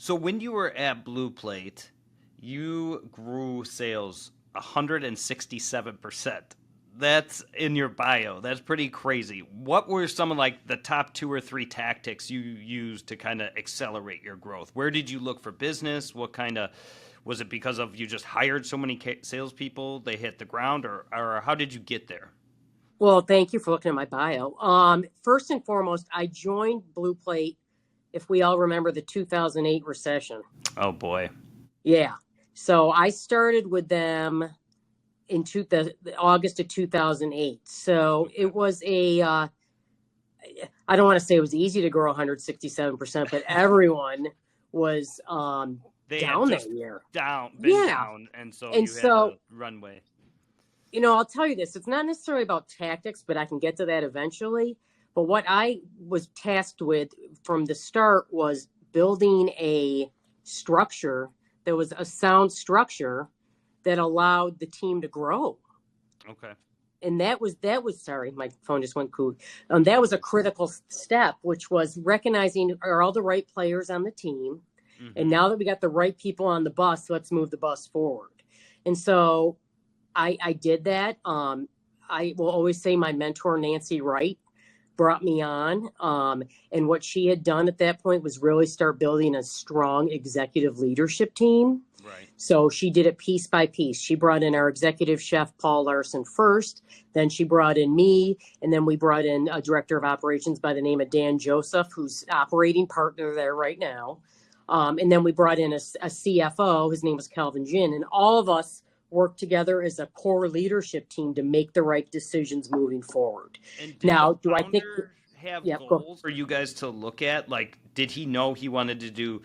So when you were at Blue Plate, you grew sales 167%. That's in your bio. That's pretty crazy. What were some of like the top two or three tactics you used to kind of accelerate your growth? Where did you look for business? What kind of was it because of you just hired so many salespeople they hit the ground, or how did you get there? Well, thank you for looking at my bio. First and foremost, I joined Blue Plate, if we all remember the 2008 recession. Oh boy. Yeah. So I started with them in the August of 2008. So it was I don't want to say it was easy to grow 167%, but everyone was They had down that just year. been down, and so And you had so, a runway. I'll tell you this, it's not necessarily about tactics, but I can get to that eventually. But what I was tasked with from the start was building a structure that was a sound structure that allowed the team to grow. Okay. And that was sorry, my phone just went cool. That was a critical step, which was recognizing are all the right players on the team. Mm-hmm. And now that we got the right people on the bus, let's move the bus forward. And so I did that. I will always say my mentor, Nancy Wright, brought me on. And what she had done at that point was really start building a strong executive leadership team. Right. So she did it piece by piece. She brought in our executive chef, Paul Larson, first. Then she brought in me. And then we brought in a director of operations by the name of Dan Joseph, who's operating partner there right now. And then we brought in a CFO. His name was Calvin Jin. And all of us worked together as a core leadership team to make the right decisions moving forward. And now, do I think have goals for you guys to look at? Like, did he know he wanted to do,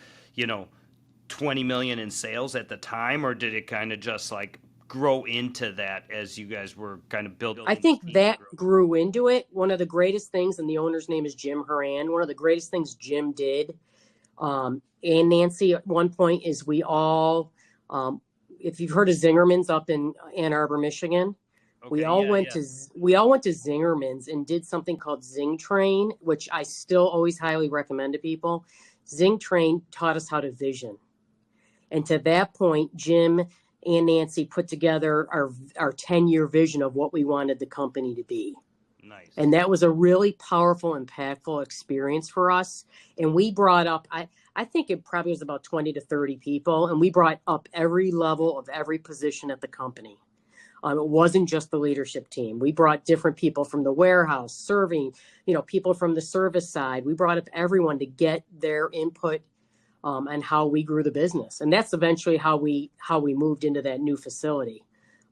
20 million in sales at the time, or did it kind of just like grow into that as you guys were kind of building? I think that grew into it. One of the greatest things, and the owner's name is Jim Horan. One of the greatest things Jim did, and Nancy at one point is we all, if you've heard of Zingerman's up in Ann Arbor, Michigan, we all went to Zingerman's and did something called ZingTrain, which I still always highly recommend to people. ZingTrain taught us how to vision. And to that point, Jim and Nancy put together our 10-year vision of what we wanted the company to be. Nice. And that was a really powerful, impactful experience for us. And we brought up, I think it probably was about 20 to 30 people, and we brought up every level of every position at the company. It wasn't just the leadership team. We brought different people from the warehouse, serving, people from the service side. We brought up everyone to get their input on how we grew the business. And that's eventually how we moved into that new facility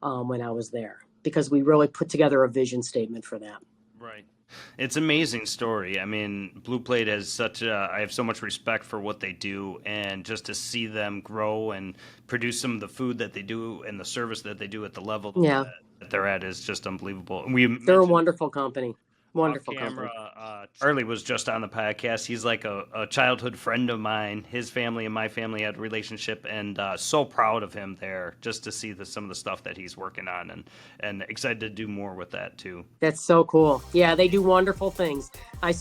when I was there, because we really put together a vision statement for that. Right. It's an amazing story. I mean, Blue Plate has I have so much respect for what they do, and just to see them grow and produce some of the food that they do and the service that they do at the level that they're at is just unbelievable. And they're a wonderful company. Wonderful company. Charlie was just on the podcast. He's like a childhood friend of mine. His family and my family had a relationship, and so proud of him there just to see some of the stuff that he's working on, and excited to do more with that too. That's so cool. Yeah, they do wonderful things. I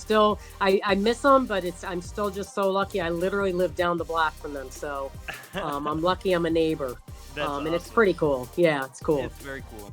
miss them, but I'm still just so lucky. I literally live down the block from them, so I'm lucky I'm a neighbor. That's awesome. And it's pretty cool. Yeah, it's cool. It's very cool.